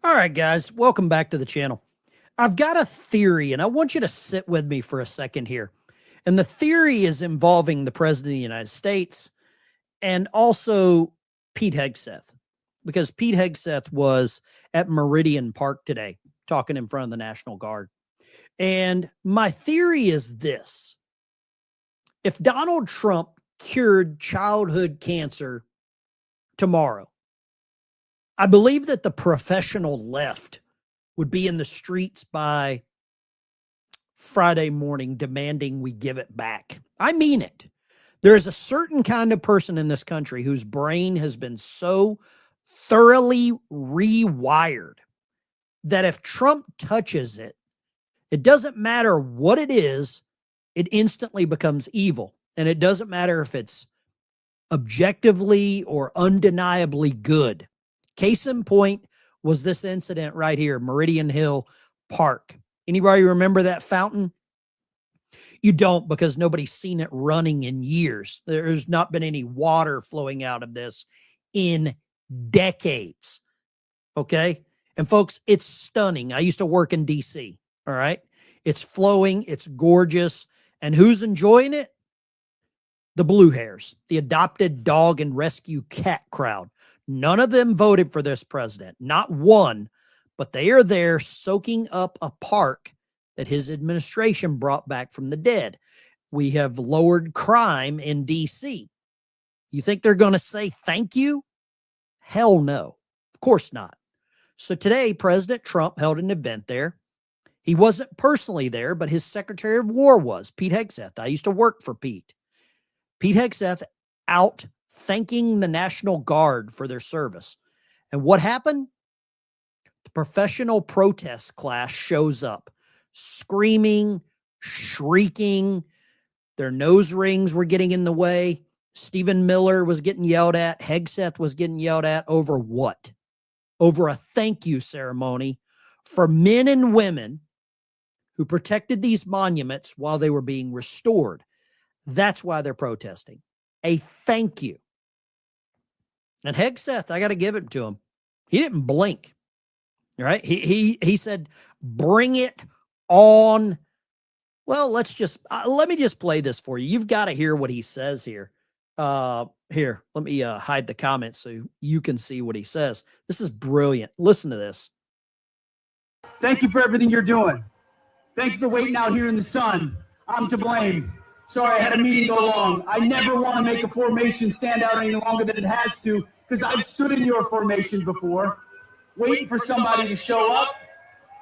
All right, guys, welcome back to the channel. I've got a theory, and I want you to sit with me for a second here. And the theory is involving the President of the United States and also Pete Hegseth, because Pete Hegseth was at Meridian Park today talking in front of the National Guard. And my theory is this. If Donald Trump cured childhood cancer tomorrow, I believe that the professional left would be in the streets by Friday morning demanding we give it back. I mean it. There is a certain kind of person in this country whose brain has been so thoroughly rewired that if Trump touches it, it doesn't matter what it is, it instantly becomes evil. And it doesn't matter if it's objectively or undeniably good. Case in point was this incident right here, Meridian Hill Park. Anybody remember that fountain? You don't, because nobody's seen it running in years. There's not been any water flowing out of this in decades. Okay? And folks, it's stunning. I used to work in D.C. All right? It's flowing. It's gorgeous. And who's enjoying it? The blue hairs, the adopted dog and rescue cat crowd. None of them voted for this president, not one, but they are there soaking up a park that his administration brought back from the dead. We have lowered crime in D.C. You think they're going to say thank you? Hell no. Of course not. So today, President Trump held an event there. He wasn't personally there, but his Secretary of War was, Pete Hegseth. I used to work for Pete. Pete Hegseth out thanking the National Guard for their service. And what happened? The professional protest class shows up, screaming, shrieking. Their nose rings were getting in the way. Stephen Miller was getting yelled at. Hegseth was getting yelled at over what? Over a thank you ceremony for men and women who protected these monuments while they were being restored. That's why they're protesting. A thank you. And Hegseth, I got to give it to him. He didn't blink. Right? He said, bring it on. Well, let me just play this for you. You've got to hear what he says here. Here, let me hide the comments so you can see what he says. This is brilliant. Listen to this. Thank you for everything you're doing. Thank you for waiting out here in the sun. I'm to blame. Sorry, I had a meeting go long. I never want to make a formation stand out any longer than it has to, because I've stood in your formation before, waiting for somebody to show up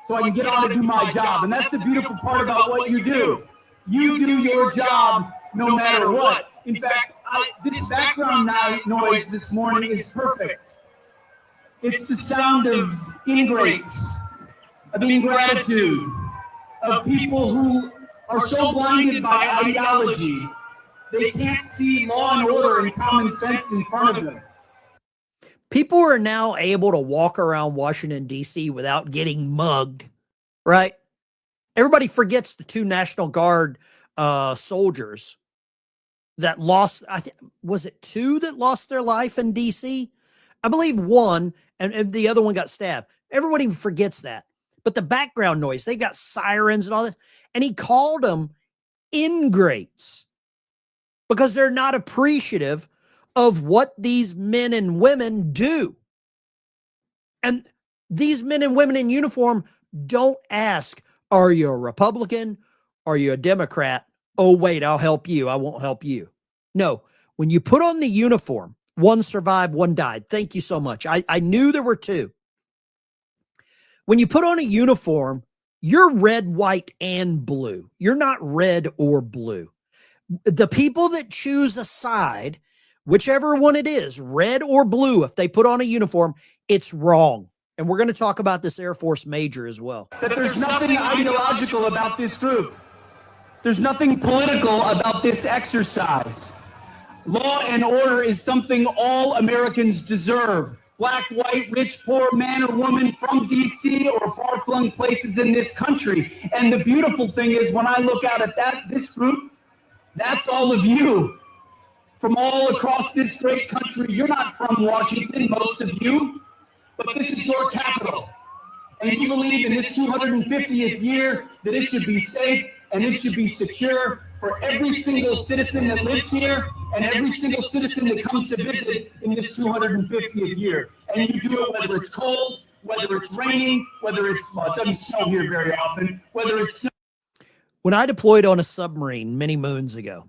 so I can get on and do my job. And that's the beautiful part about what you do. You do your job no matter what. In fact, this background noise this morning is perfect. It's the sound of ingrates, of ingratitude, of people who are so blinded by ideology, they can't see law and order and common sense in front of them. People are now able to walk around Washington, D.C. without getting mugged, right? Everybody forgets the 2 National Guard soldiers that lost, was it 2 that lost their life in D.C.? I believe 1, and the other one got stabbed. Everybody forgets that. But the background noise, they got sirens and all that. And he called them ingrates because they're not appreciative of what these men and women do. And these men and women in uniform don't ask, are you a Republican? Are you a Democrat? Oh, wait, I'll help you. I won't help you. No, when you put on the uniform, one survived, one died. Thank you so much. I knew there were 2. When you put on a uniform, you're red, white, and blue. You're not red or blue. The people that choose a side, whichever one it is, red or blue, if they put on a uniform, it's wrong. And we're going to talk about this Air Force major as well. That there's nothing ideological about this group. There's nothing political about this exercise. Law and order is something all Americans deserve. Black, white, rich, poor, man or woman from D.C. or far-flung places in this country. And the beautiful thing is when I look out at this group, that's all of you. From all across this great country. You're not from Washington, most of you, but this is your capital. And you believe in this 250th year that it should be safe and it should be secure for every single citizen that lives here and every single citizen that comes to visit in this 250th year. And you do it whether it's cold, whether it's raining, whether it's, well, it doesn't snow here very often, whether it's... When I deployed on a submarine many moons ago,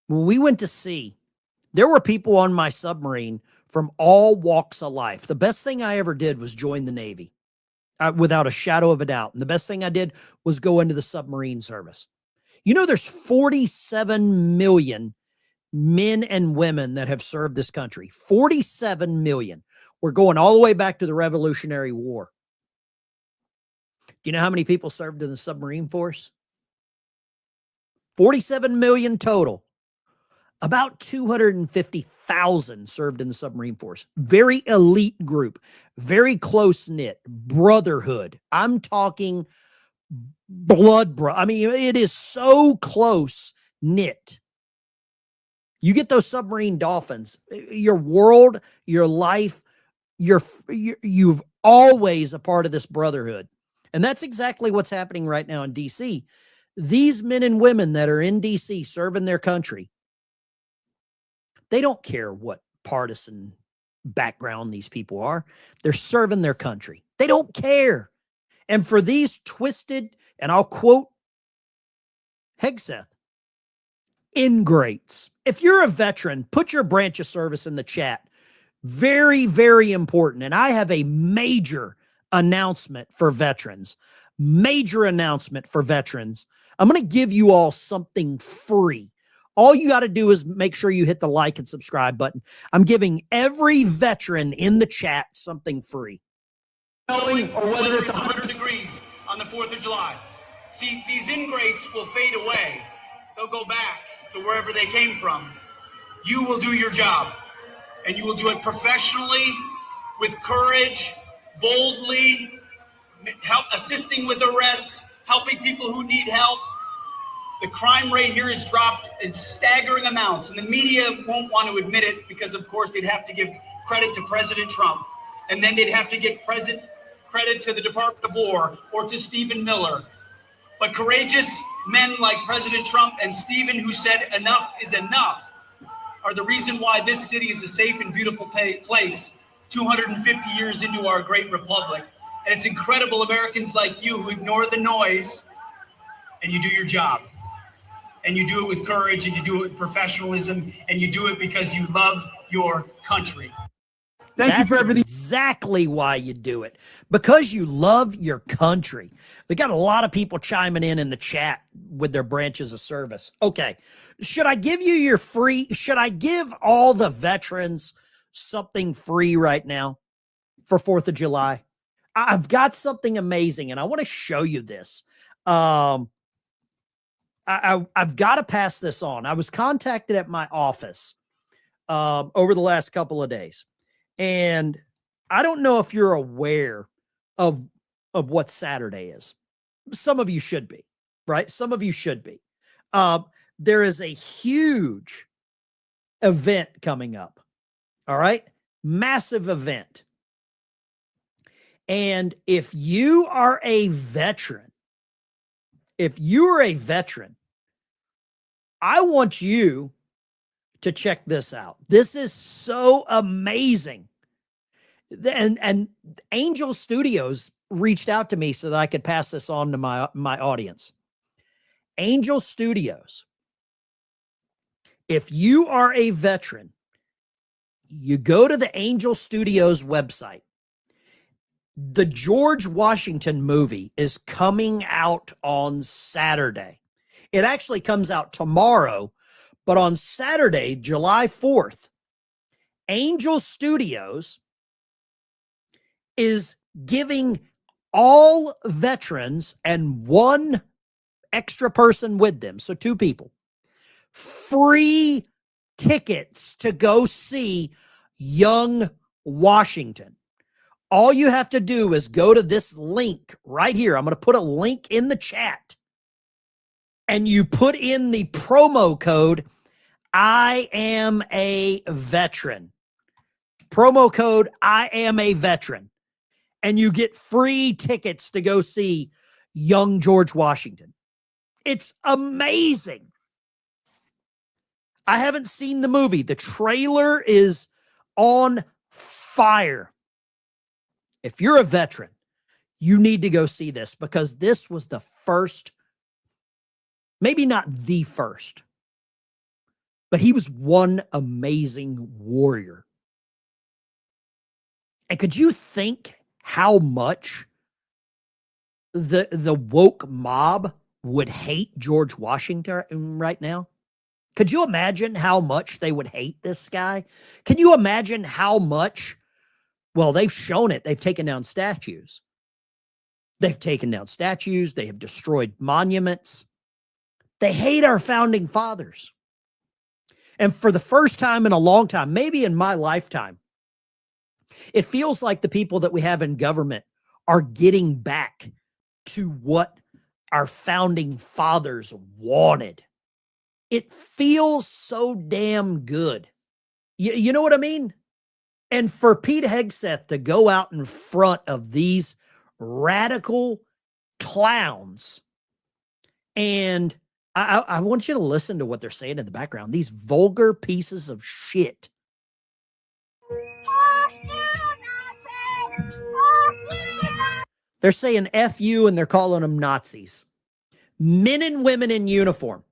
when we went to sea, there were people on my submarine from all walks of life. The best thing I ever did was join the Navy, without a shadow of a doubt. And the best thing I did was go into the submarine service. You know, there's 47 million men and women that have served this country. 47 million. We're going all the way back to the Revolutionary War. Do you know how many people served in the submarine force? 47 million total. About 250,000 served in the submarine force. Very elite group, very close-knit, brotherhood. I'm talking I mean, it is so close-knit. You get those submarine dolphins, your world, your life, you've always a part of this brotherhood. And that's exactly what's happening right now in D.C. These men and women that are in D.C. serving their country, they don't care what partisan background these people are. They're serving their country. They don't care. And for these twisted, and I'll quote Hegseth, ingrates. If you're a veteran, put your branch of service in the chat. Very, very important. And I have a major announcement for veterans. Major announcement for veterans. I'm going to give you all something free. All you got to do is make sure you hit the like and subscribe button. I'm giving every veteran in the chat something free. Or whether it's 100 degrees on the 4th of July. See, these ingrates will fade away. They'll go back to wherever they came from. You will do your job, and you will do it professionally, with courage, boldly, assisting with arrests, helping people who need help. The crime rate here has dropped in staggering amounts, and the media won't want to admit it because, of course, they'd have to give credit to President Trump, and then they'd have to give credit to the Department of War or to Stephen Miller. But courageous men like President Trump and Stephen, who said enough is enough, are the reason why this city is a safe and beautiful place 250 years into our great republic. And it's incredible Americans like you who ignore the noise and you do your job. And you do it with courage, and you do it with professionalism, and you do it because you love your country. Thank you for everything. Exactly why you do it. Because you love your country. They got a lot of people chiming in the chat with their branches of service. Okay. Should I give you your free? Should I give all the veterans something free right now for 4th of July? I've got something amazing, and I want to show you this. I've got to pass this on. I was contacted at my office over the last couple of days. And I don't know if you're aware of what Saturday is. Some of you should be, right? Some of you should be. There is a huge event coming up. All right? Massive event. And if you are a veteran, I want you to check this out. This is so amazing. And Angel Studios reached out to me so that I could pass this on to my audience. Angel Studios. If you are a veteran, you go to the Angel Studios website. The George Washington movie is coming out on Saturday. It actually comes out tomorrow, but on Saturday, July 4th, Angel Studios is giving all veterans and one extra person with them, so 2 people, free tickets to go see Young Washington. All you have to do is go to this link right here. I'm going to put a link in the chat. And you put in the promo code, I am a veteran. Promo code, I am a veteran. and you get free tickets to go see young George Washington. It's amazing. I haven't seen the movie. The trailer is on fire. If you're a veteran, you need to go see this, because this was the first, maybe not the first, but he was one amazing warrior. And could you think how much the woke mob would hate George Washington right now? Could you imagine how much they would hate this guy? Can you imagine how much? Well, they've shown it. They've taken down statues. They've taken down statues. They have destroyed monuments. They hate our founding fathers. And for the first time in a long time, maybe in my lifetime, it feels like the people that we have in government are getting back to what our founding fathers wanted. It feels so damn good. You know what I mean? And for Pete Hegseth to go out in front of these radical clowns, and I want you to listen to what they're saying in the background. These vulgar pieces of shit. They're saying F you, and they're calling them Nazis. Men and women in uniform.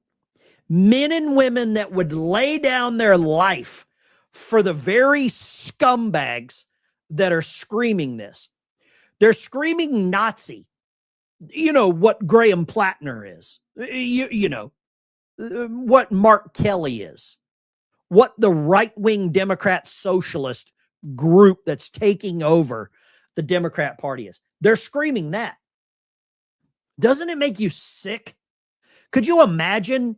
Men and women that would lay down their life for the very scumbags that are screaming this. They're screaming Nazi. You know what Graham Plattner is. You know what Mark Kelly is. What the right-wing Democrat socialist group that's taking over the Democrat Party is. They're screaming that. Doesn't it make you sick? Could you imagine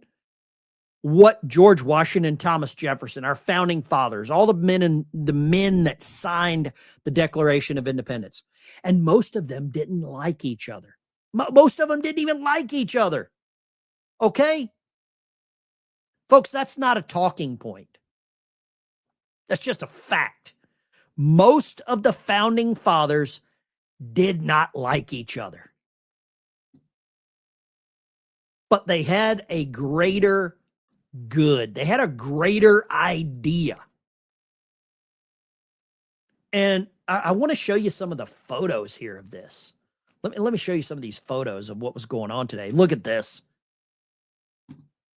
what George Washington, Thomas Jefferson, our founding fathers, all the men that signed the Declaration of Independence, and most of them didn't like each other. Most of them didn't even like each other. Okay? Folks, that's not a talking point. That's just a fact. Most of the founding fathers did not like each other. But they had a greater good. They had a greater idea. And I want to show you some of the photos here of this. Let me show you some of these photos of what was going on today. Look at this.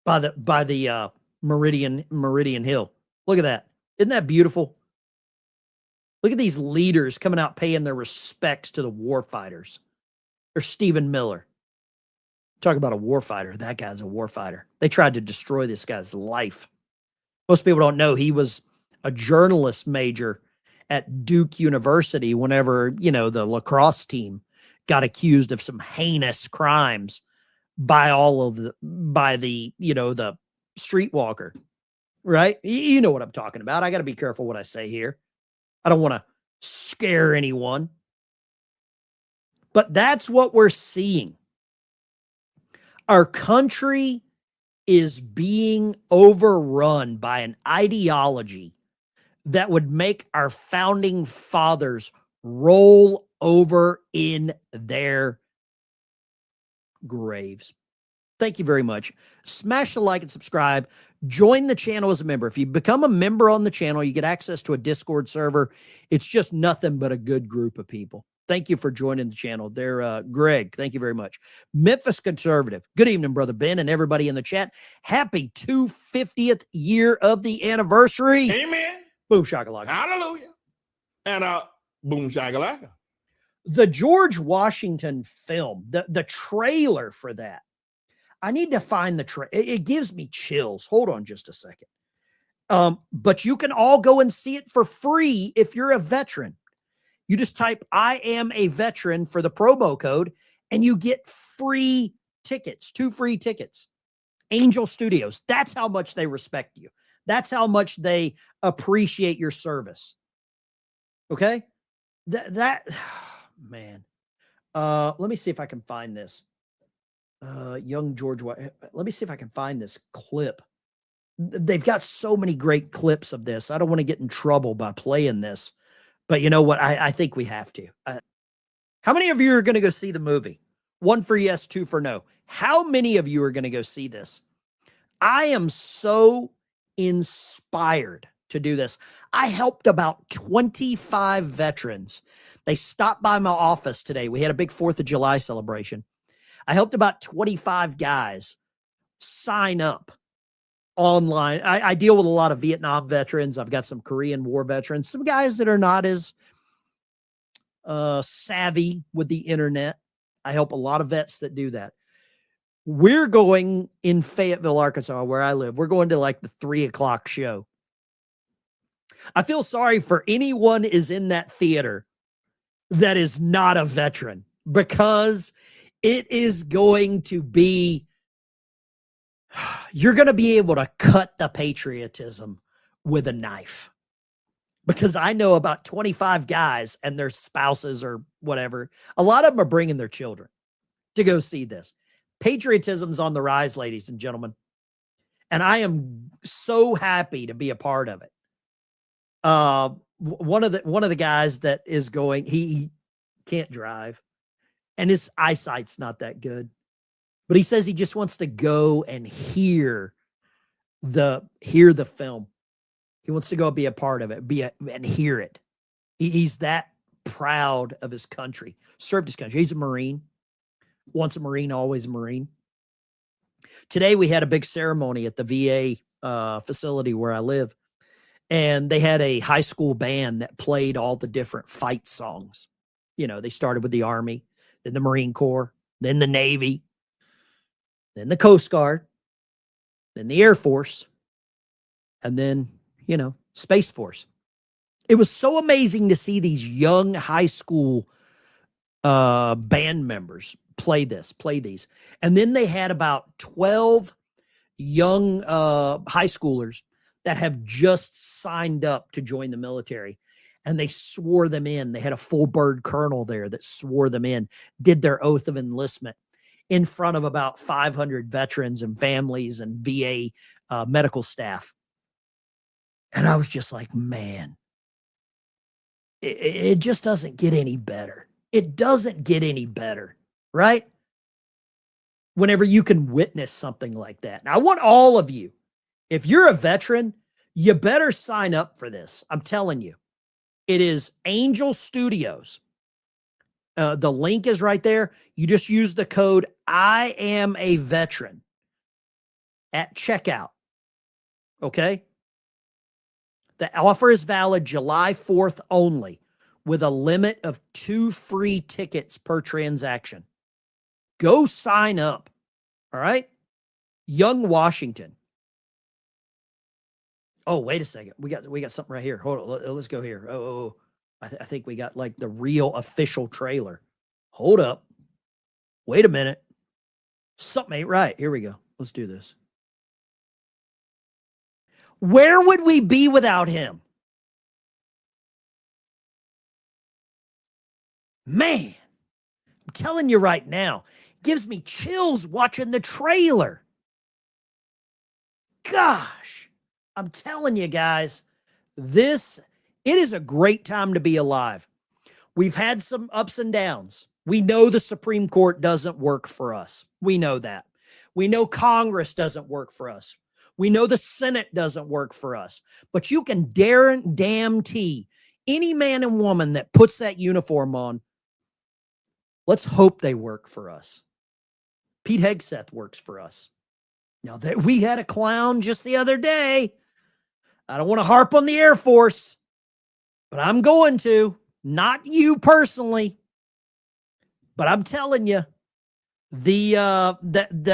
By the Meridian Hill. Look at that. Isn't that beautiful? Look at these leaders coming out paying their respects to the war fighters. There's Stephen Miller. Talk about a war fighter. That guy's a war fighter. They tried to destroy this guy's life. Most people don't know he was a journalist major at Duke University whenever, the lacrosse team got accused of some heinous crimes by the streetwalker, right? You know what I'm talking about. I got to be careful what I say here. I don't want to scare anyone. But that's what we're seeing. Our country is being overrun by an ideology that would make our founding fathers roll over in their graves. Thank you very much. Smash the like and subscribe. Join the channel as a member. If you become a member on the channel, you get access to a Discord server. It's just nothing but a good group of people. Thank you for joining the channel. There, Greg, thank you very much. Memphis Conservative. Good evening, Brother Ben, and everybody in the chat. Happy 250th year of the anniversary. Amen. Boom shakalaka. Hallelujah. And boom shakalaka. The George Washington film, the trailer for that. I need to find the trailer. It gives me chills. Hold on just a second. But you can all go and see it for free if you're a veteran. You just type I am a veteran for the promo code and you get free tickets, 2 free tickets. Angel Studios. That's how much they respect you. That's how much they appreciate your service. Okay? Man. Let me see if I can find this. Young George. Let me see if I can find this clip. They've got so many great clips of this. I don't want to get in trouble by playing this. But you know what? I think we have to. How many of you are going to go see the movie? 1 for yes, 2 for no. How many of you are going to go see this? I am so inspired to do this. I helped about 25 veterans. They stopped by my office today. We had a big 4th of July celebration. I helped about 25 guys sign up online. I deal with a lot of Vietnam veterans. I've got some Korean War veterans, some guys that are not as savvy with the internet. I help a lot of vets that do that. We're going in Fayetteville, Arkansas, where I live. We're going to like the 3 o'clock show. I feel sorry for anyone is in that theater that is not a veteran, because it is going to be, you're going to be able to cut the patriotism with a knife. Because I know about 25 guys and their spouses or whatever. A lot of them are bringing their children to go see this. Patriotism's on the rise, ladies and gentlemen. And I am so happy to be a part of it. One of the guys that is going, he can't drive and his eyesight's not that good, but he says he just wants to go and hear the film. He wants to go be a part of it, and hear it. He's that proud of his country, served his country. He's a Marine. Once a Marine, always a Marine. Today we had a big ceremony at the VA facility where I live, and they had a high school band that played all the different fight songs. You know, they started with the Army, then the Marine Corps, then the Navy, then the Coast Guard, then the Air Force, and then, you know, Space Force. It was so amazing to see these young high school band members play these. And then they had about 12 young high schoolers that have just signed up to join the military. And they swore them in. They had a full bird colonel there that swore them in, did their oath of enlistment in front of about 500 veterans and families and VA medical staff. And I was just like, man, it just doesn't get any better. It doesn't get any better, right? Whenever you can witness something like that. Now, I want all of you, if you're a veteran, you better sign up for this. I'm telling you. It is Angel Studios. The link is right there. You just use the code I am a veteran at checkout. Okay? The offer is valid July 4th only, with a limit of 2 free tickets per transaction. Go sign up. All right? Young Washington. Oh, wait a second. We got something right here. Hold on. Let's go here. I think we got like the real official trailer. Hold up. Wait a minute. Something ain't right. Here we go. Let's do this. Where would we be without him? Man, I'm telling you right now, gives me chills watching the trailer. Gosh, I'm telling you guys, it is a great time to be alive. We've had some ups and downs. We know the Supreme Court doesn't work for us. We know that. We know Congress doesn't work for us. We know the Senate doesn't work for us. But you can guarantee any man and woman that puts that uniform on, let's hope they work for us. Pete Hegseth works for us. Now, we had a clown just the other day. I don't want to harp on the Air Force, but I'm going to. Not you personally, but I'm telling you, the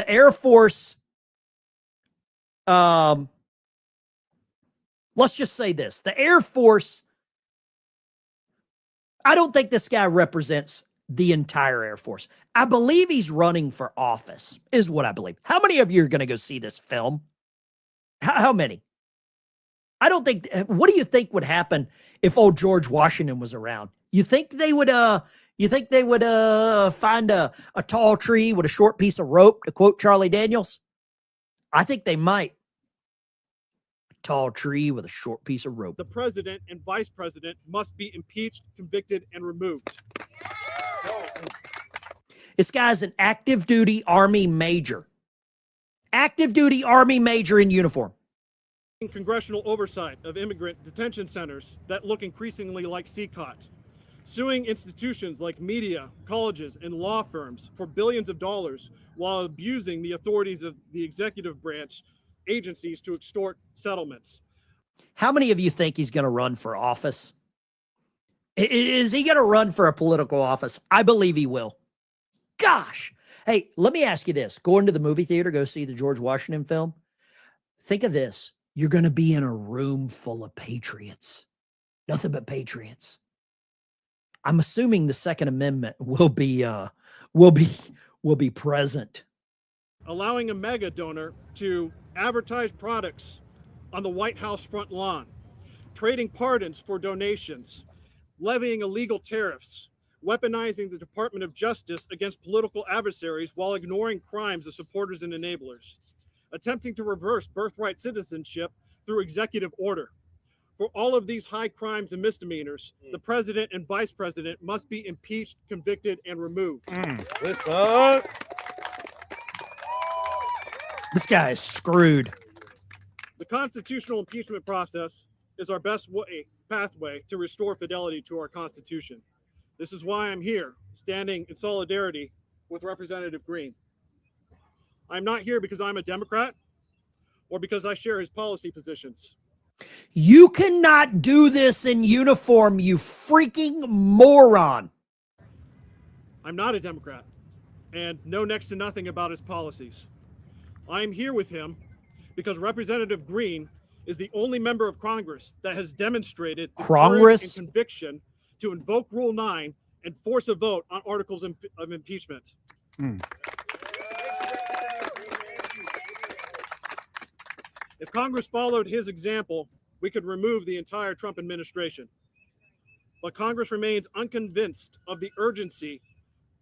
Air Force, let's just say this. The Air Force, I don't think this guy represents the entire Air Force. I believe he's running for office, is what I believe. How many of you are going to go see this film? How many? I don't think, what do you think would happen if old George Washington was around? You think they would find a tall tree with a short piece of rope, to quote Charlie Daniels? I think they might. A tall tree with a short piece of rope. The president and vice president must be impeached, convicted, and removed. This guy's an active duty Army major. Active duty Army major in uniform. Congressional oversight of immigrant detention centers that look increasingly like CCOT. Suing institutions like media, colleges, and law firms for billions of dollars while abusing the authorities of the executive branch agencies to extort settlements. How many of you think he's going to run for office? Is he going to run for a political office? I believe he will. Gosh. Hey, let me ask you this. Going to the movie theater, go see the George Washington film. Think of this. You're going to be in a room full of patriots. Nothing but patriots. I'm assuming the Second Amendment will be present. Allowing a mega donor to advertise products on the White House front lawn, trading pardons for donations, levying illegal tariffs, weaponizing the Department of Justice against political adversaries while ignoring crimes of supporters and enablers, attempting to reverse birthright citizenship through executive order. For all of these high crimes and misdemeanors, the president and vice president must be impeached, convicted, and removed. This guy is screwed. The constitutional impeachment process is our best pathway to restore fidelity to our Constitution. This is why I'm here, standing in solidarity with Representative Green. I'm not here because I'm a Democrat or because I share his policy positions. You cannot do this in uniform, you freaking moron. I'm not a Democrat and know next to nothing about his policies. I'm here with him because Representative Green is the only member of Congress that has demonstrated the courage and conviction to invoke Rule 9 and force a vote on articles of impeachment. If Congress followed his example, we could remove the entire Trump administration. But Congress remains unconvinced of the urgency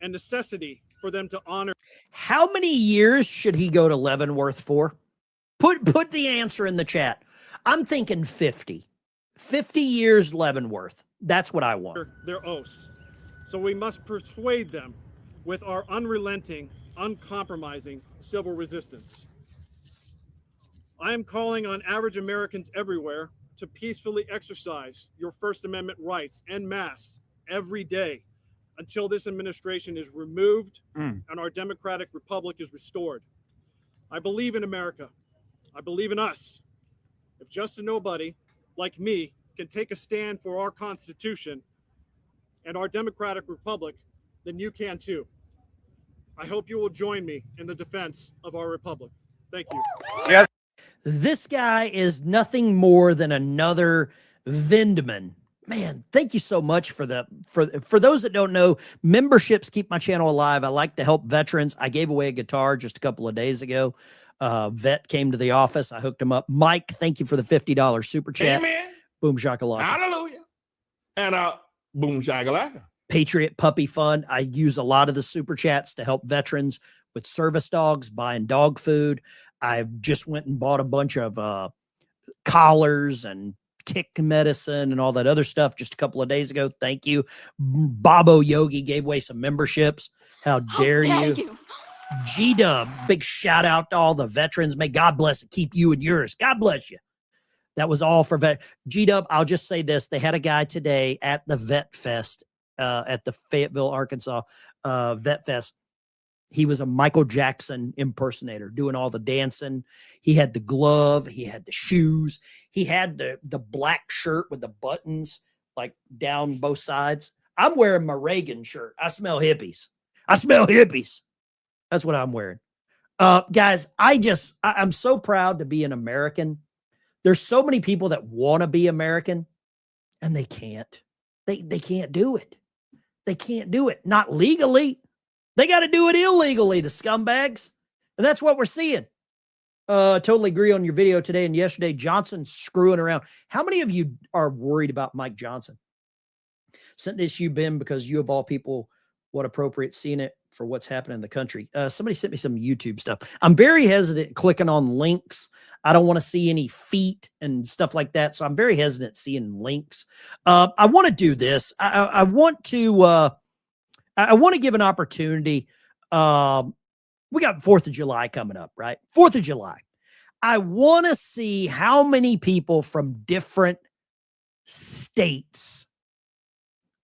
and necessity for them to honor. How many years should he go to Leavenworth for? Put the answer in the chat. I'm thinking 50. 50 years Leavenworth. That's what I want. Their oaths. So we must persuade them with our unrelenting, uncompromising civil resistance. I am calling on average Americans everywhere to peacefully exercise your First Amendment rights en masse every day until this administration is removed and our democratic republic is restored. I believe in America. I believe in us. If just a nobody like me can take a stand for our Constitution and our democratic republic, then you can too. I hope you will join me in the defense of our republic. Thank you. Yes. This guy is nothing more than another Vindman. Man, thank you so much for those that don't know, memberships keep my channel alive. I like to help veterans. I gave away a guitar just a couple of days ago. Vet came to the office. I hooked him up. Mike, thank you for the $50 super chat. Amen. Boom shakalaka. Hallelujah. And boom shakalaka. Patriot Puppy Fund. I use a lot of the super chats to help veterans with service dogs, buying dog food. I just went and bought a bunch of collars and tick medicine and all that other stuff just a couple of days ago. Thank you. Bobo Yogi gave away some memberships. How dare you? G-Dub, big shout out to all the veterans. May God bless and keep you and yours. God bless you. That was all for G-Dub. I'll just say this. They had a guy today at the Vet Fest at the Fayetteville, Arkansas Vet Fest. He was a Michael Jackson impersonator doing all the dancing. He had the glove. He had the shoes. He had the black shirt with the buttons like down both sides. I'm wearing my Reagan shirt. I smell hippies. I smell hippies. That's what I'm wearing. Guys, I'm so proud to be an American. There's so many people that want to be American and they can't. They can't do it. They can't do it. Not legally. They got to do it illegally, the scumbags. And that's what we're seeing. Totally agree on your video today and yesterday. Johnson screwing around. How many of you are worried about Mike Johnson? Sent this you, Ben, because you of all people, what appropriate seeing it for what's happening in the country. Somebody sent me some YouTube stuff. I'm very hesitant clicking on links. I don't want to see any feet and stuff like that. So I'm very hesitant seeing links. I want to do this. I want to I want to give an opportunity. We got 4th of July coming up, right? 4th of July. I want to see how many people from different states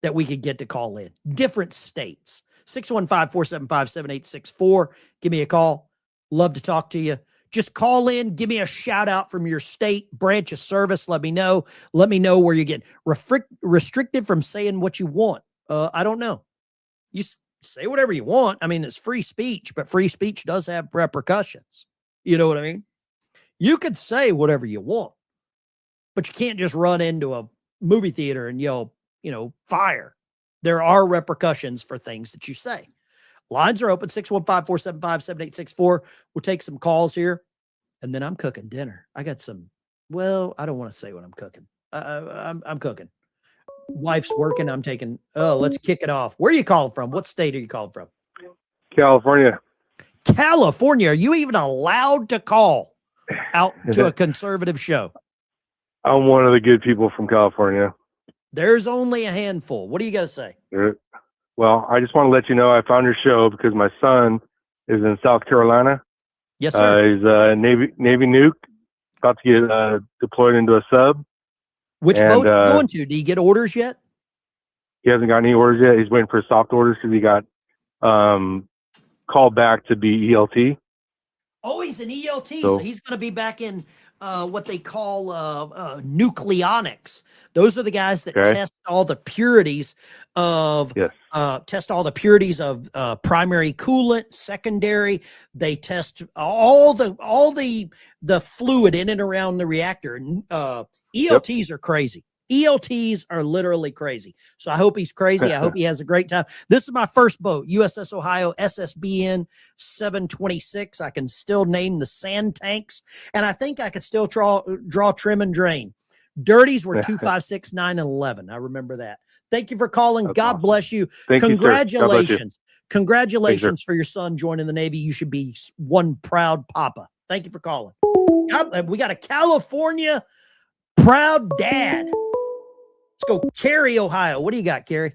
that we could get to call in. Different states. 615-475-7864. Give me a call. Love to talk to you. Just call in. Give me a shout out from your state, branch of service. Let me know. Let me know where you get restricted from saying what you want. I don't know. You say whatever you want. I mean, it's free speech, but free speech does have repercussions. You know what I mean? You could say whatever you want, but you can't just run into a movie theater and yell, fire. There are repercussions for things that you say. Lines are open, 615-475-7864. We'll take some calls here, and then I'm cooking dinner. I got some, I don't want to say what I'm cooking. I'm cooking. Wife's working. I'm taking, let's kick it off. Where are you calling from? What state are you calling from? California. California. Are you even allowed to call out to a conservative show? I'm one of the good people from California. There's only a handful. What do you got to say? Well, I just want to let you know I found your show because my son is in South Carolina. Yes, sir. He's a Navy nuke, about to get deployed into a sub. Which boat's he going to? Do you get orders yet? He hasn't got any orders yet. He's waiting for soft orders because he got called back to be ELT. Oh, he's an ELT, so he's going to be back in what they call nucleonics. Those are the guys that test all the purities of primary coolant, secondary. They test all the fluid in and around the reactor. ELTs are crazy. ELTs are literally crazy. So I hope he's crazy. I hope he has a great time. This is my first boat, USS Ohio, SSBN 726. I can still name the sand tanks, and I think I could still draw trim and drain. Dirties were 2, 5, 6, 9, and 11. I remember that. Thank you for calling. That's God awesome. Bless you. Thank Congratulations. You, Congratulations for your son joining the Navy. You should be one proud papa. Thank you for calling. We got a California proud dad. Let's go, Cary, Ohio. What do you got, Cary?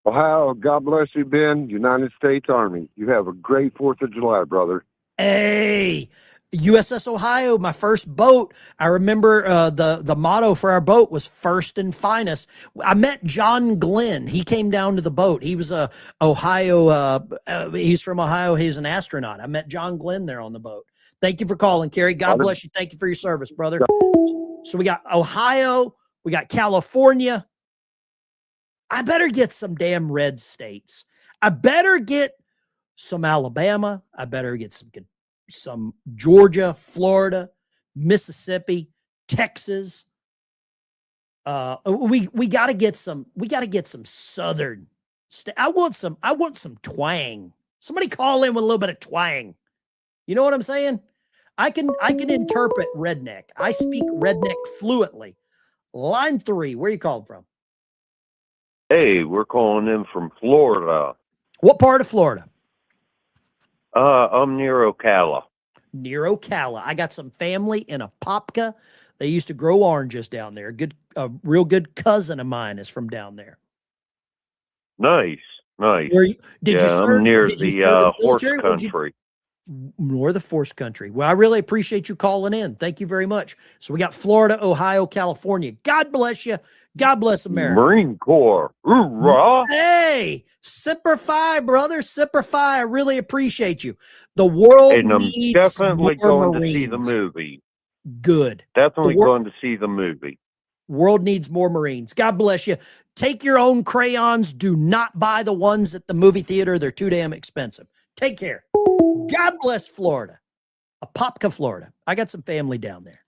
Ohio, God bless you, Ben, United States Army. You have a great 4th of July, brother. Hey, USS Ohio, my first boat. I remember the motto for our boat was first and finest. I met John Glenn. He came down to the boat. He was he's from Ohio. He's an astronaut. I met John Glenn there on the boat. Thank you for calling, Cary. God bless you. Thank you for your service, brother. So we got Ohio. We got California. I better get some damn red states. I better get some Alabama. I better get some Georgia, Florida, Mississippi, Texas. We got to get some. We got to get some southern. I want some twang. Somebody call in with a little bit of twang. You know what I'm saying? I can interpret redneck. I speak redneck fluently. Line 3, where you calling from? Hey, we're calling in from Florida. What part of Florida? I'm near Ocala. Near Ocala. I got some family in Apopka. They used to grow oranges down there. A real good cousin of mine is from down there. Nice. Did you serve? I'm near did you the serve in the horse military? country. More the force country. Well, I really appreciate you calling in. Thank you very much. So we got Florida, Ohio, California. God bless you. God bless America. Marine Corps. Hoorah. Hey, Semper Fi, brother. Semper Fi. I really appreciate you. The world And I'm needs definitely more going Marines. to see the movie. Good. Definitely going to see the movie. World needs more Marines. God bless you. Take your own crayons. Do not buy the ones at the movie theater. They're too damn expensive. Take care. God bless Florida. Apopka, Florida. I got some family down there.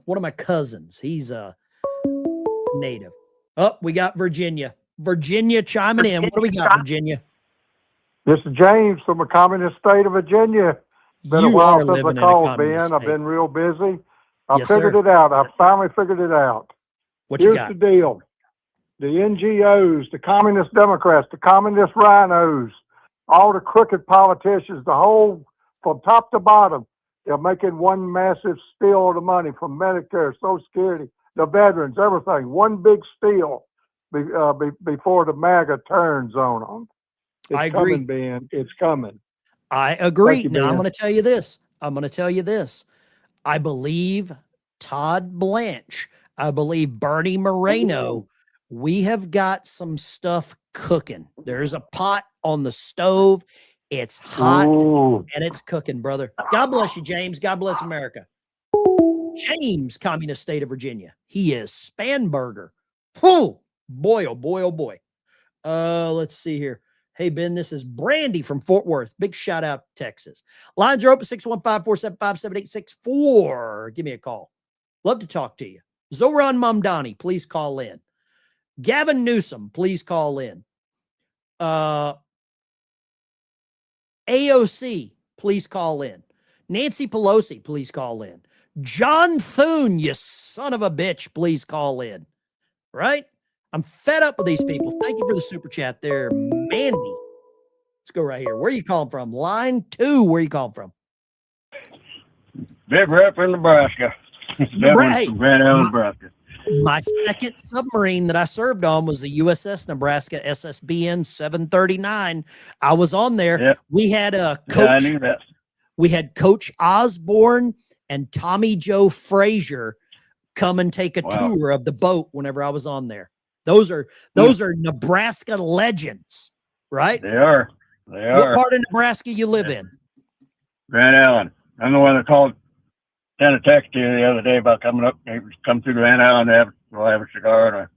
One of my cousins, he's a native. Oh, we got Virginia. Virginia chiming in. What do we got, Virginia? This is James from the communist state of Virginia. Been a while since I called, Ben. I've been real busy. I figured it out. I finally figured it out. Here's the deal. The NGOs, the communist Democrats, the communist rhinos, all the crooked politicians, the whole, from top to bottom, they're making one massive steal of the money from Medicare, Social Security, the veterans, everything. One big steal. before the MAGA turns on them. It's I agree. coming, Ben. It's coming. I agree. You, now, I'm Ben. going to tell you this. I believe Todd Blanche. I believe Bernie Moreno. We have got some stuff cooking. There's a pot on the stove. It's hot and it's cooking, brother. God bless you, James. God bless America. James, communist state of Virginia. He is Spanberger. Oh boy, oh boy, oh boy. Let's see here. Hey, Ben, this is Brandy from Fort Worth. Big shout out, Texas. Lines are open 615-475-7864. Give me a call. Love to talk to you. Zoran Mamdani, please call in. Gavin Newsom, please call in. AOC, please call in. Nancy Pelosi, please call in. John Thune, you son of a bitch, please call in. Right? I'm fed up with these people. Thank you for the super chat there, Mandy. Let's go right here. Where are you calling from? Line 2, where are you calling from? Big rep in Nebraska. Nebraska. My second submarine that I served on was the USS Nebraska SSBN 739. I was on there. Yep. We had a coach. Yeah, I knew that. We had Coach Osborne and Tommy Joe Frazier come and take a tour of the boat whenever I was on there. Those are Nebraska legends, right? They are. What part of Nebraska you live in? Grand Island. I'm the one that called, sent a text to you the other day about coming up, come through Grand Island and we'll have a cigar and a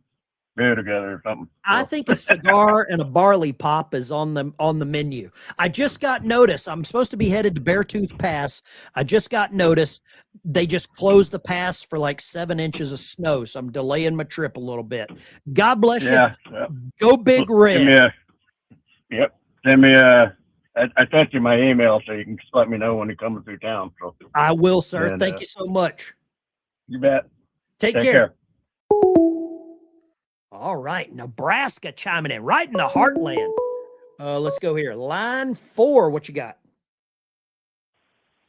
beer together or something. I think a cigar and a barley pop is on the menu. I just got notice. I'm supposed to be headed to Beartooth Pass. I just got notice they just closed the pass for like 7 inches of snow, so I'm delaying my trip a little bit. God bless you. Go Big Red. Send me I sent you my email so you can just let me know when you're coming through town. So I will, sir. Thank you so much. You bet. Take care. All right. Nebraska chiming in right in the heartland. Let's go here. Line 4. What you got?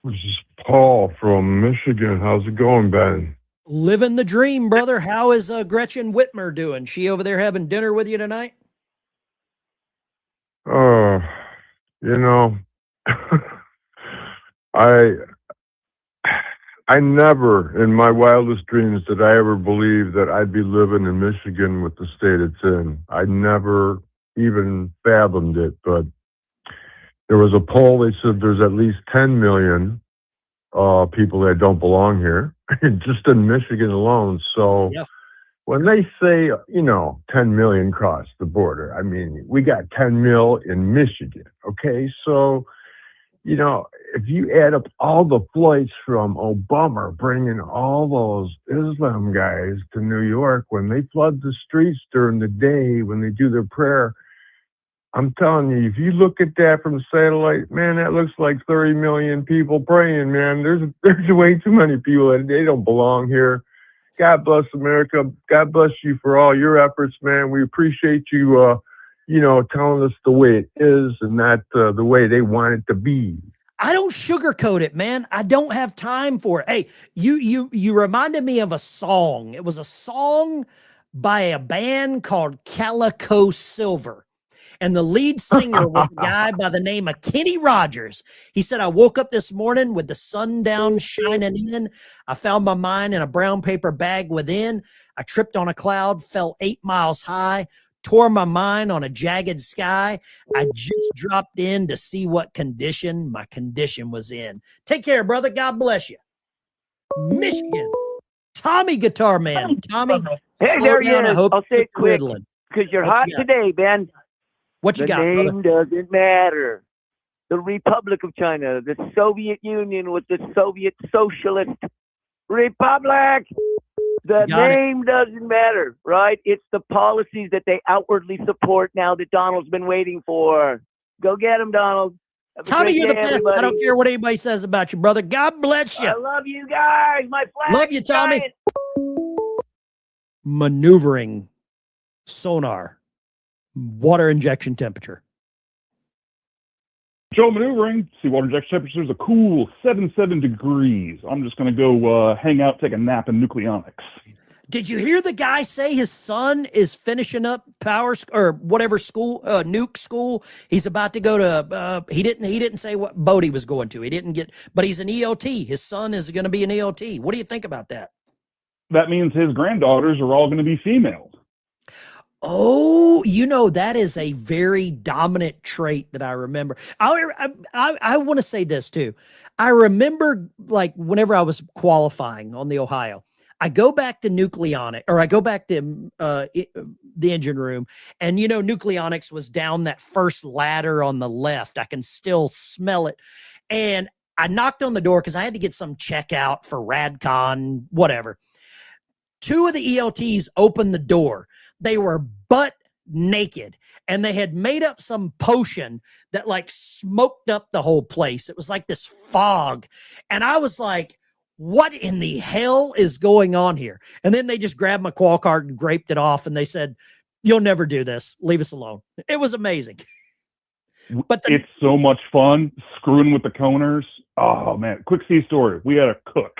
This is Paul from Michigan. How's it going, Ben? Living the dream, brother. How is Gretchen Whitmer doing? She over there having dinner with you tonight? You know, I never in my wildest dreams did I ever believe that I'd be living in Michigan with the state it's in. I never even fathomed it, but there was a poll. They said there's at least 10 million people that don't belong here, just in Michigan alone. So when they say, 10 million cross the border, I mean, we got 10 mil in Michigan. Okay. So, if you add up all the flights from Obama bringing all those Islam guys to New York, when they flood the streets during the day, when they do their prayer, I'm telling you, if you look at that from satellite, man, that looks like 30 million people praying, man. There's way too many people that they don't belong here. God bless America. God bless you for all your efforts, man. We appreciate you, telling us the way it is and not the way they want it to be. I don't sugarcoat it, man. I don't have time for it. Hey, you reminded me of a song. It was a song by a band called Calico Silver. And the lead singer was a guy by the name of Kenny Rogers. He said, I woke up this morning with the sun down shining in. I found my mind in a brown paper bag within. I tripped on a cloud, fell 8 miles high, tore my mind on a jagged sky. I just dropped in to see what condition my condition was in. Take care, brother. God bless you. Michigan. Tommy Guitar Man. Tommy. Hey, there he is. I'll say it quick because you're hot today, Ben. What you got, brother? The name doesn't matter. The Republic of China, the Soviet Union was the Soviet Socialist Republic. The name doesn't matter, right? It's the policies that they outwardly support now that Donald's been waiting for. Go get him, Donald. Tommy, you're the best. Everybody. I don't care what anybody says about you, brother. God bless you. I love you guys. My flag. Love you, Tommy. Maneuvering sonar. Water injection temperature. Joe maneuvering. See, water injection temperature is a cool 77 degrees. I'm just going to go hang out, take a nap in nucleonics. Did you hear the guy say his son is finishing up or whatever school, nuke school? He's about to go to, he didn't say what boat he was going to. He didn't get, but he's an ELT. His son is going to be an ELT. What do you think about that? That means his granddaughters are all going to be females. Oh, that is a very dominant trait that I remember. I want to say this too. I remember like whenever I was qualifying on the Ohio, I go back to nucleonic, or I go back to the engine room, and nucleonics was down that first ladder on the left. I can still smell it. And I knocked on the door because I had to get some checkout for RadCon, whatever. Two of the ELTs opened the door. They were butt naked, and they had made up some potion that like smoked up the whole place. It was like this fog. And I was like, what in the hell is going on here? And then they just grabbed my qual card and graped it off. And they said, you'll never do this. Leave us alone. It was amazing. But it's so much fun screwing with the coners. Oh man. Quick C story. We had a cook.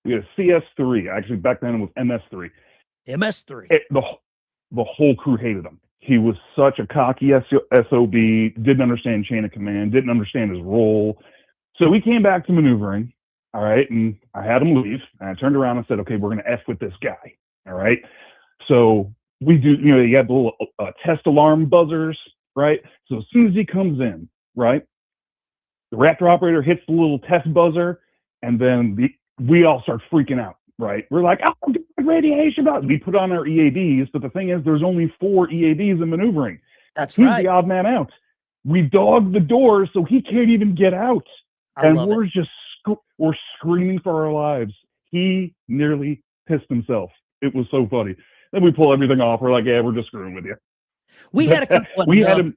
We had a CS3. Actually, back then it was MS3. MS3. The whole crew hated him. He was such a cocky SOB, didn't understand chain of command, didn't understand his role. So we came back to maneuvering. All right. And I had him leave. And I turned around and said, okay, we're going to F with this guy. All right. So we do, you have the little test alarm buzzers, right? So as soon as he comes in, right, the reactor operator hits the little test buzzer, and then we all start freaking out, right? We're like, oh, radiation. We put on our EADs, but the thing is, there's only 4 EADs in maneuvering. That's He's right. the odd man out. We dog the door so he can't even get out. We're screaming for our lives. He nearly pissed himself. It was so funny. Then we pull everything off. We're like, yeah, we're just screwing with you. We had a couple of we nubs. had him.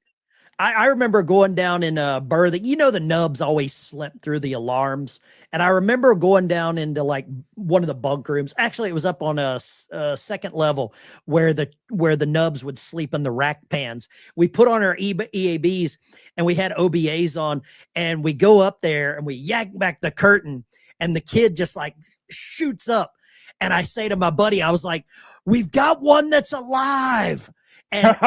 I remember going down in berthing. The nubs always slept through the alarms. And I remember going down into like one of the bunk rooms. Actually, it was up on a second level where the nubs would sleep in the rack pans. We put on our EABs and we had OBAs on, and we go up there and we yank back the curtain, and the kid just like shoots up. And I say to my buddy, I was like, we've got one that's alive. And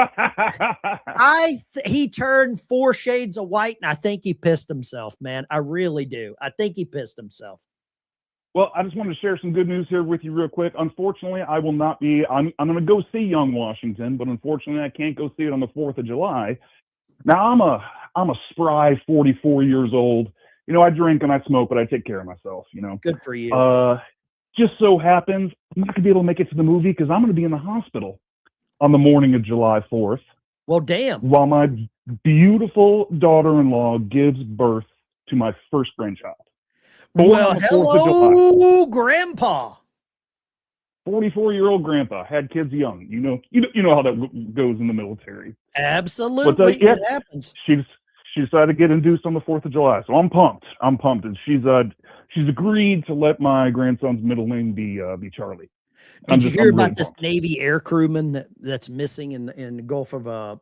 he turned 4 shades of white, and I think he pissed himself, man. I really do. I think he pissed himself. Well, I just wanted to share some good news here with you real quick. Unfortunately, I will not be, I'm going to go see Young Washington, but unfortunately I can't go see it on the 4th of July. Now I'm a spry 44 years old. I drink and I smoke, but I take care of myself, Good for you. Just so happens I'm not going to be able to make it to the movie because I'm going to be in the hospital on the morning of July 4th. Well, damn. While my beautiful daughter-in-law gives birth to my first grandchild. Well, hello, Grandpa. 44-year-old grandpa had kids young. You know how that goes in the military. Absolutely, it happens. She decided to get induced on the 4th of July, so I'm pumped, and she's agreed to let my grandson's middle name be Charlie. Did you hear about this Navy air crewman that's missing in the Gulf of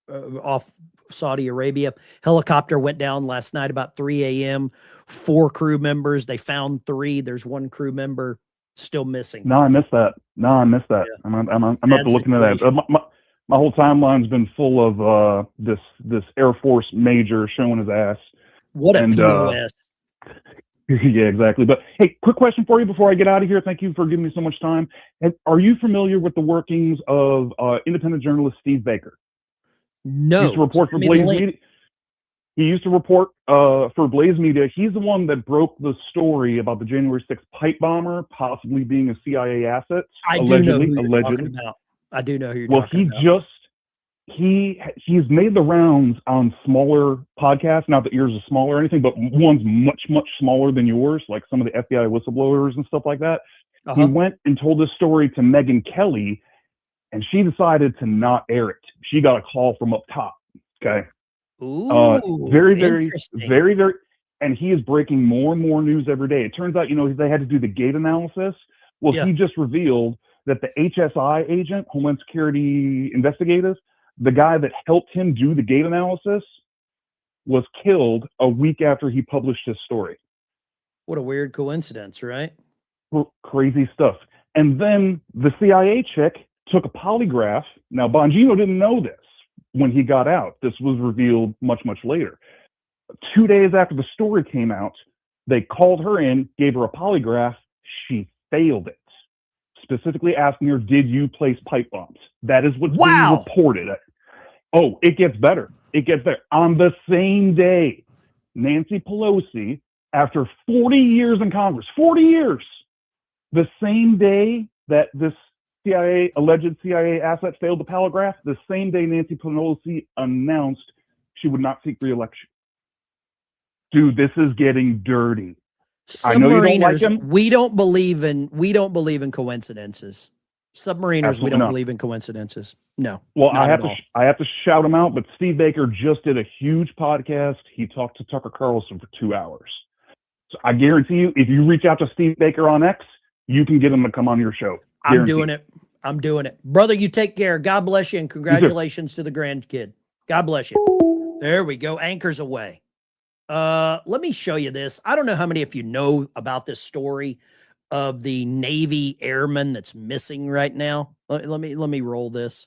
off Saudi Arabia? Helicopter went down last night about 3 a.m. 4 crew members. They found 3. There's 1 crew member still missing. No, I missed that. Yeah. I'm up to looking at that. My whole timeline's been full of this Air Force major showing his ass. What a POS. Yeah, exactly. But hey, quick question for you before I get out of here. Thank you for giving me so much time. Are you familiar with the workings of independent journalist Steve Baker? No. He used to report for Blaze Media. He used to report for Blaze Media. He's the one that broke the story about the January 6th pipe bomber possibly being a CIA asset. I do know who you're talking about. I do know who you're talking about. He's made the rounds on smaller podcasts. Not that yours is small or anything, but one's much, much smaller than yours, like some of the FBI whistleblowers and stuff like that. He went and told this story to Megyn Kelly, and she decided to not air it. She got a call from up top. Okay. Ooh, very, very, very, very. And he is breaking more and more news every day. It turns out, they had to do the gate analysis. Well, he just revealed that the HSI agent, Homeland Security investigative, the guy that helped him do the gate analysis, was killed a week after he published his story. What a weird coincidence, right? Crazy stuff. And then the CIA chick took a polygraph. Now, Bongino didn't know this when he got out. This was revealed much, much later. 2 days after the story came out, they called her in, gave her a polygraph. She failed it, specifically asking her, did you place pipe bombs? That is what's being reported. Oh, it gets better. It gets better. On the same day, Nancy Pelosi, after 40 years in Congress, 40 years, the same day that this alleged CIA asset failed the polygraph, the same day Nancy Pelosi announced she would not seek re-election. Dude, this is getting dirty. I know you don't like him. We don't believe in coincidences. Submariners, Absolutely we don't not. believe in coincidences. No. Well, not I have to shout him out, but Steve Baker just did a huge podcast. He talked to Tucker Carlson for 2 hours. So I guarantee you, if you reach out to Steve Baker on X, you can get him to come on your show. I'm doing it. I'm doing it. Brother, you take care. God bless you, and congratulations to the grandkid. God bless you. There we go. Anchors away. Let me show you this. I don't know how many of you know about this story of the Navy airman that's missing right now. Let me roll this.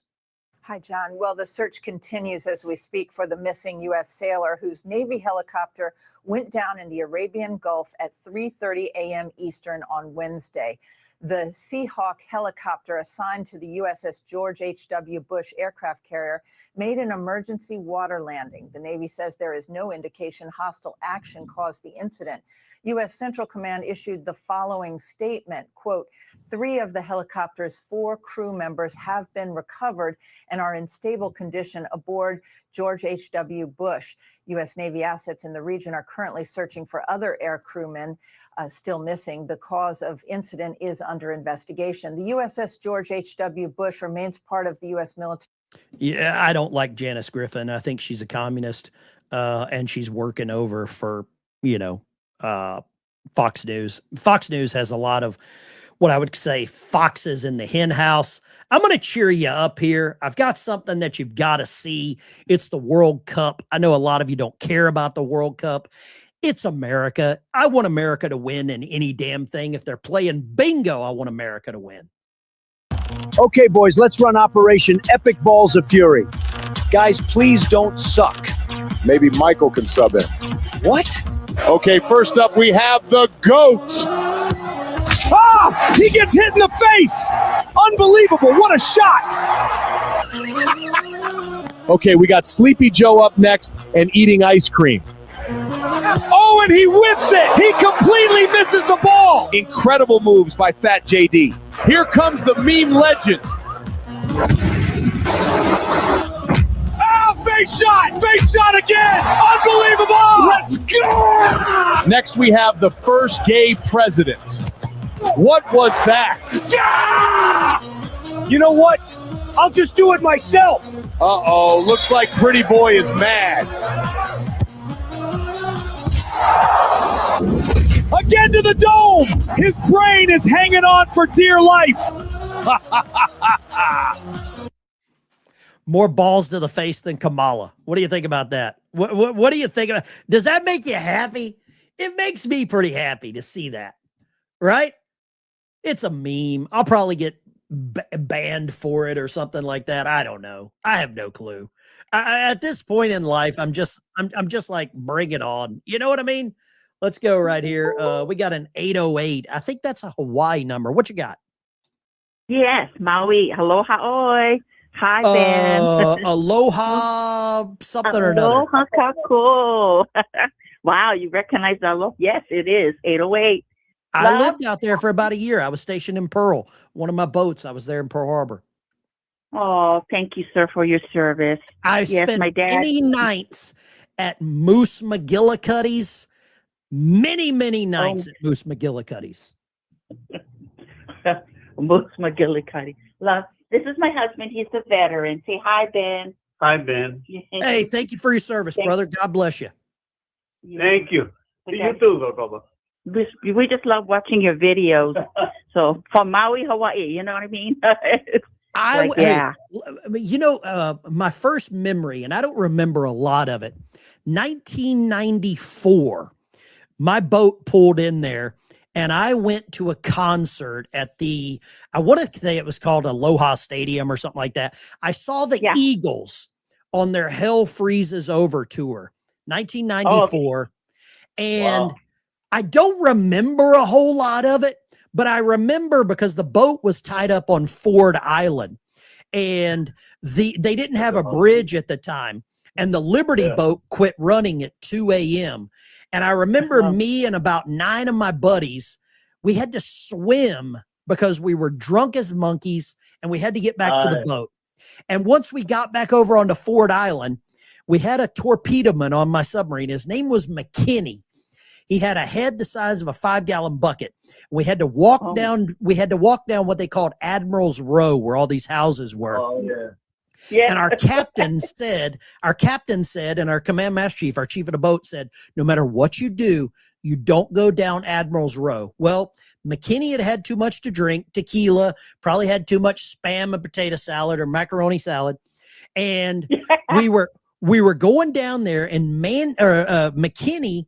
Hi, John. Well, the search continues as we speak for the missing U.S. sailor whose Navy helicopter went down in the Arabian Gulf at 3:30 a.m. Eastern on Wednesday. The Seahawk helicopter assigned to the USS George H.W. Bush aircraft carrier made an emergency water landing. The Navy says there is no indication hostile action caused the incident. U.S. Central Command issued the following statement, quote, 3 of the helicopter's 4 crew members have been recovered and are in stable condition aboard George H.W. Bush. U.S. Navy assets in the region are currently searching for other air crewmen still missing. The cause of incident is under investigation. The USS George H.W. Bush remains part of the U.S. military. Yeah, I don't like Janice Griffin. I think she's a communist, and she's working over for, Fox News. Fox News has a lot of what I would say foxes in the hen house. I'm going to cheer you up here. I've got something that you've got to see. It's the World Cup. I know a lot of you don't care about the World Cup. It's America. I want America to win in any damn thing. If they're playing bingo, I want America to win. Okay, boys, let's run Operation Epic Balls of Fury. Guys, please don't suck. Maybe Michael can sub in. What? Okay, first up, we have the GOAT. Ah! He gets hit in the face! Unbelievable, what a shot! Okay, we got Sleepy Joe up next and eating ice cream. Oh, and he whiffs it! He completely misses the ball! Incredible moves by Fat JD. Here comes the meme legend. Face shot again! Unbelievable! Let's go! Next, we have the first gay president. What was that? Yeah! You know what? I'll just do it myself. Uh-oh, looks like Pretty Boy is mad. Again to the dome! His brain is hanging on for dear life. More balls to the face than Kamala. What do you think about that? What do you think about? Does that make you happy? It makes me pretty happy to see that, right? It's a meme. I'll probably get banned for it or something like that. I don't know. I have no clue. At this point in life, I'm just like, bring it on. You know what I mean? Let's go right here. We got an 808. I think that's a Hawaii number. What you got? Yes, Maui. Aloha oi. Hi, Ben. Aloha something or another. Aloha kako. Wow, you recognize that? Yes, it is. 808. I lived out there for about a year. I was stationed in Pearl. One of my boats, I was there in Pearl Harbor. Oh, thank you, sir, for your service. I spent many nights at Moose McGillicuddy's. Many nights at Moose McGillicuddy's. Moose McGillicuddy. Love. This is my husband. He's a veteran. Say hi, Ben. Hi, Ben. Hey, thank you for your service, brother. God bless you. Thank you. You too, Baba. We just love watching your videos. So from Maui, Hawaii, you know what I mean? My first memory, and I don't remember a lot of it, 1994, my boat pulled in there and I went to a concert at I want to say it was called Aloha Stadium or something like that. I saw the Eagles on their Hell Freezes Over tour, 1994. And I don't remember a whole lot of it, but I remember because the boat was tied up on Ford Island and they didn't have a bridge at the time. And the Liberty boat quit running at 2 a.m. And I remember me and about 9 of my buddies, we had to swim because we were drunk as monkeys and we had to get back to the boat. And once we got back over onto Ford Island, we had a torpedoman on my submarine. His name was McKinney. He had a head the size of a 5-gallon bucket. We had to walk down. We had to walk down what they called Admiral's Row, where all these houses were. Oh, yeah. Yeah. And our captain said, and our command master chief, our chief of the boat said, no matter what you do, you don't go down Admiral's Row. Well, McKinney had had too much to drink, tequila, probably had too much Spam and potato salad or macaroni salad. And we were going down there, and McKinney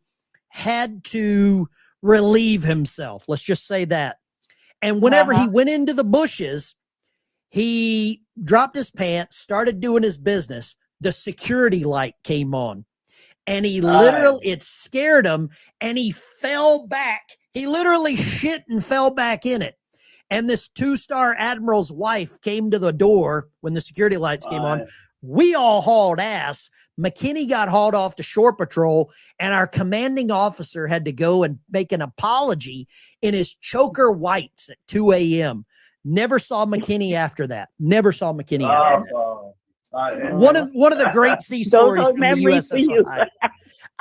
had to relieve himself. Let's just say that. And whenever he went into the bushes, he dropped his pants, started doing his business. The security light came on and he literally, it scared him and he fell back. He literally shit and fell back in it. And this 2-star admiral's wife came to the door when the security lights came on. We all hauled ass. McKinney got hauled off to shore patrol, and our commanding officer had to go and make an apology in his choker whites at 2 a.m. Never saw McKinney after that. Never saw McKinney after that. One of the great sea stories from the USS.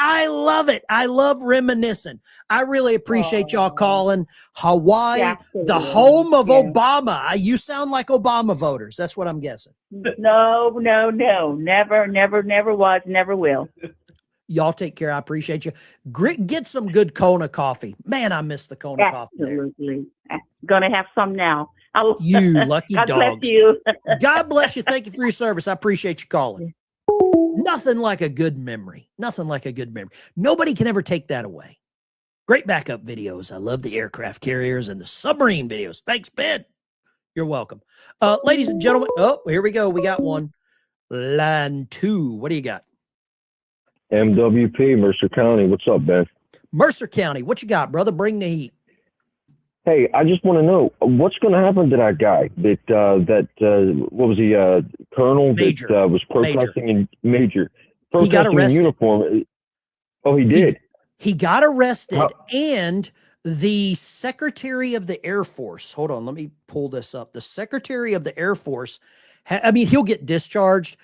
I love it. I love reminiscing. I really appreciate y'all calling. Hawaii, the home of Obama. You sound like Obama voters. That's what I'm guessing. No. Never was, never will. Y'all take care. I appreciate you. Get some good Kona coffee. Man, I miss the Kona coffee there. Absolutely. Gonna have some now. You lucky God dogs. bless you. God bless you. Thank you for your service. I appreciate you calling. Nothing like a good memory. Nothing like a good memory. Nobody can ever take that away. Great backup videos. I love the aircraft carriers and the submarine videos. Thanks, Ben. You're welcome. Ladies and gentlemen. Oh, here we go. We got one. Line 2. What do you got? MWP, Mercer County. What's up, Ben? Mercer County. What you got, brother? Bring the heat. Hey, I just want to know what's going to happen to that guy what was he, Colonel Major. that was protesting in Major, He got protesting in arrested. uniform. Oh, he did. He got arrested, and the Secretary of the Air Force, hold on, let me pull this up. The Secretary of the Air Force, he'll get discharged.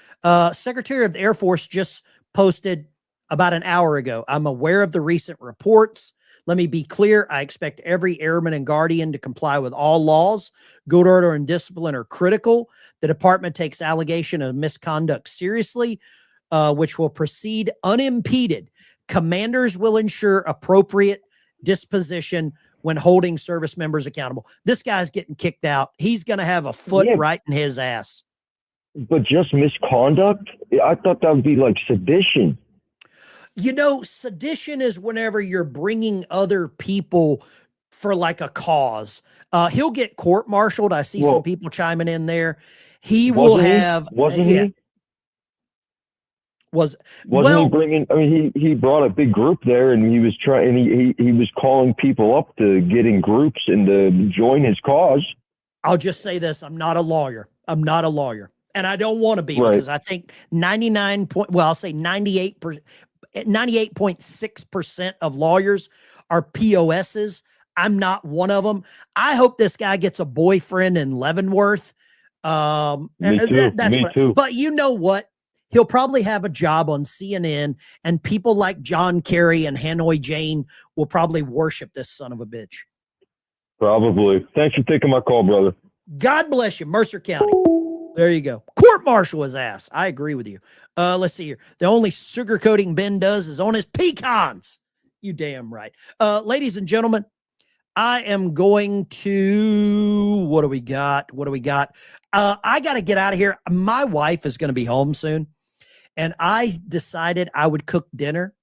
Secretary of the Air Force just posted about an hour ago. I'm aware of the recent reports. Let me be clear. I expect every airman and guardian to comply with all laws. Good order and discipline are critical. The department takes allegation of misconduct seriously, which will proceed unimpeded. Commanders will ensure appropriate disposition when holding service members accountable. This guy's getting kicked out. He's going to have a foot right in his ass. But just misconduct? I thought that would be like sedition. You know, sedition is whenever you're bringing other people for like a cause. He'll get court-martialed. I see some people chiming in there. He will have. Wasn't he? Wasn't he bringing? I mean, he brought a big group there, and he was trying. He was calling people up to get in groups and to join his cause. I'll just say this: I'm not a lawyer. And I don't want to be because I think 98.6% of lawyers are POSs. I'm not one of them. I hope this guy gets a boyfriend in Leavenworth. Me too. But you know what? He'll probably have a job on CNN, and people like John Kerry and Hanoi Jane will probably worship this son of a bitch. Probably. Thanks for taking my call, brother. God bless you, Mercer County. There you go. Court-martial his ass. I agree with you. Let's see here. The only sugarcoating Ben does is on his pecans. You damn right. Ladies and gentlemen, I am going to, what do we got? I got to get out of here. My wife is going to be home soon, and I decided I would cook dinner.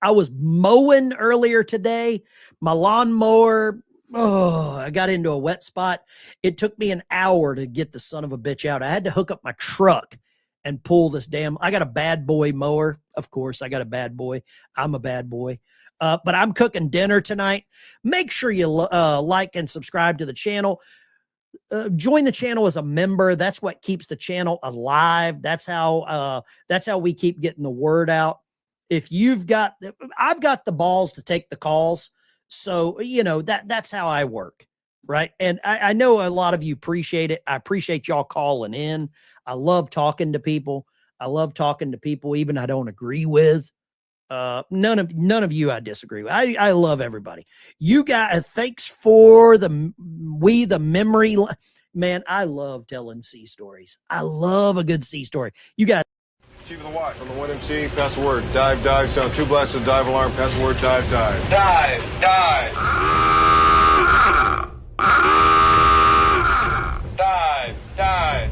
I was mowing earlier today. My lawnmower, I got into a wet spot. It took me an hour to get the son of a bitch out. I had to hook up my truck and pull this I got a bad boy mower. Of course, I got a bad boy. I'm a bad boy. But I'm cooking dinner tonight. Make sure you like and subscribe to the channel. Join the channel as a member. That's what keeps the channel alive. That's how we keep getting the word out. If I've got the balls to take the calls. So, that's how I work. Right. And I know a lot of you appreciate it. I appreciate y'all calling in. I love talking to people. Even I don't agree with. None of you I disagree with. I love everybody. You guys, thanks for the memory. Man, I love telling sea stories. I love a good sea story. You guys. Chief of the Watch on the 1MC, pass the word. Dive, dive, sound 2 blasts of dive alarm, pass the word, dive, dive. Dive, dive. Dive, dive.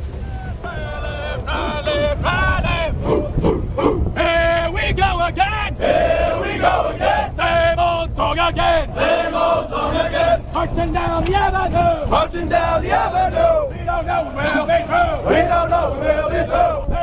Here we go again. Here we go again. Same old song again. Same old song again. Marching down the avenue. Marching down the avenue. We don't know where we'll be through. We don't know where we'll be through.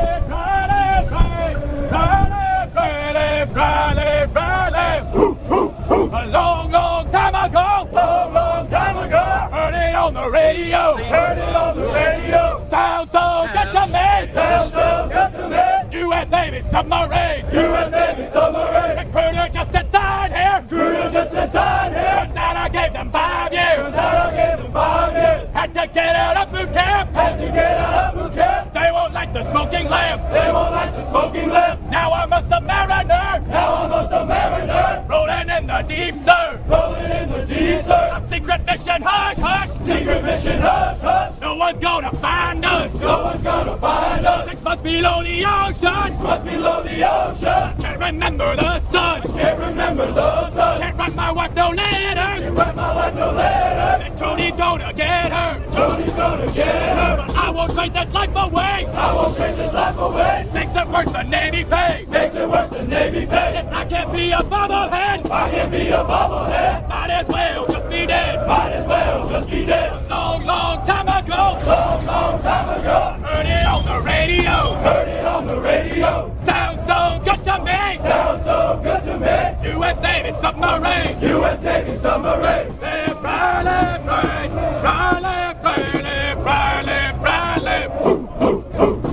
A long, long time ago. Long, long time ago. Heard it on the radio. Heard it on the radio. Sounds so good to me. Sounds so good to me. U.S. Navy submarine. U.S. Navy submarine. Recruiter just inside here. Recruiter just inside here. Turns out I gave them 5 years. Turns out I gave them 5 years. Had to get out of boot camp. Had to get out of boot camp. They won't like the smoking lamp. They won't like the smoking lamp. Now I'm a submariner. Now I'm a submariner. Rolling in the deep, sir. Rolling in the deep, sir. Top secret mission, hush, hush. Secret mission, hush, hush. No one's gonna find us. No one's gonna find us. 6 months below the ocean. 6 months below the ocean. Can't remember the sun. Can't remember the sun. Can't write my wife no letters. Can't write my wife no letters. And Tony's gonna get her. Tony's gonna get her. But I won't trade this life away. I won't trade this life away. Makes it worth the Navy pay. Makes it worth the Navy pay. If I can't be a bobblehead. I can't be a bobblehead. Might as well just be dead. Might as well just be dead. Long, long time ago. Long, long time ago. Heard it on the radio. Heard it on the radio. Sounds so good to me. Sounds so good to me. U.S. Navy submarine. U.S. Navy submarine. Say Riley, Riley, Riley, Riley, Riley.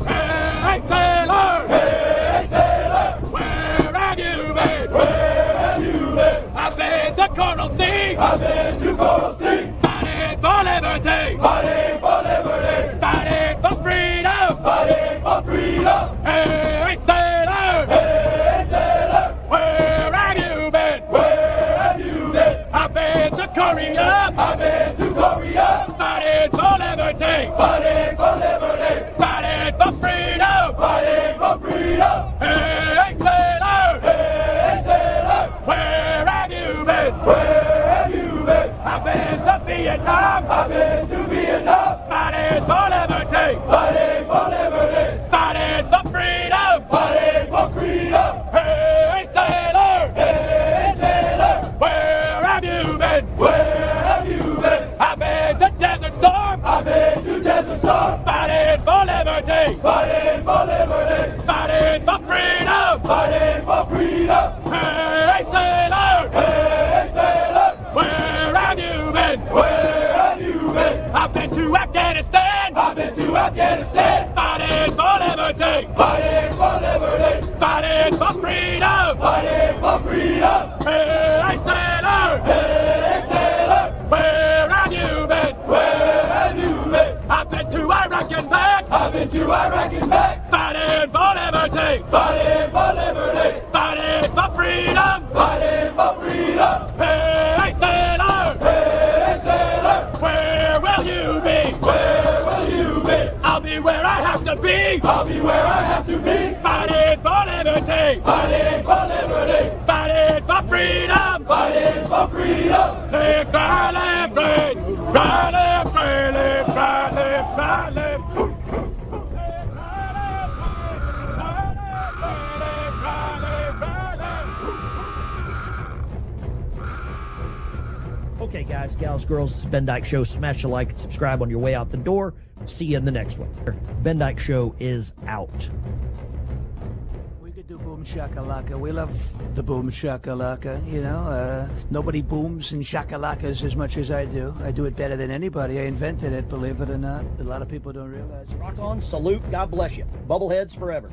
Hey, sailor. Hey, sailor. Where have you been? Where have you been? I've been to Coral Sea. I've been to Coral Sea. Fighting for liberty. Fighting for liberty. Fighting for freedom. Fighting for freedom. Hey, sailor. Hey, sailor. Where have you been? Where have you been? I've been to Korea. I've been to Korea. Fighting for liberty. Fighting for liberty. Fighting for freedom. Fighting for freedom. Hey, sailor. Hey, sailor. Where have you been? Where have you been? I've been to Vietnam. I've been to Vietnam. Fighting for liberty. Fighting for liberty. Fighting for freedom. Fighting for freedom. Hey, sailor. Hey, sailor. Where have you been? Where have you been? I've been to Desert Storm. I've been to Desert Storm. Fighting for liberty. Fighting for liberty. Fighting for freedom. Fighting for freedom. Hey, sailor. Hey, sailor. Where have you been? Where have you been? I've been to Afghanistan. I've been to Afghanistan. Fighting for liberty. Fighting for liberty. Fighting for freedom. Fighting for freedom. Hey, sailor. Hey, sailor. Where have you been? Where have you been? I've been to Iraq and back. I've been to Iraq and back. Fighting for liberty. Fighting for liberty. Fighting for freedom. Fighting for freedom. Hey, sailor. Hey, sailor. Where will you be? Where will you be? I'll be where I have to be. I'll be where I have to be. Fighting for liberty. Fighting for liberty. Fighting for freedom. Fighting for freedom. Hey, Riley, Riley, Riley, Riley, Riley, Riley. guys, gals, girls, this is Ben Dyke Show. Smash a like and subscribe on your way out the door. See you in the next one. Ben Dyke Show is out. We could do boom shakalaka. We love the boom shakalaka. You know, nobody booms and shakalakas as much as I do. I do it better than anybody. I invented it, believe it or not. A lot of people don't realize it. Rock on, salute, God bless you. Bubbleheads forever.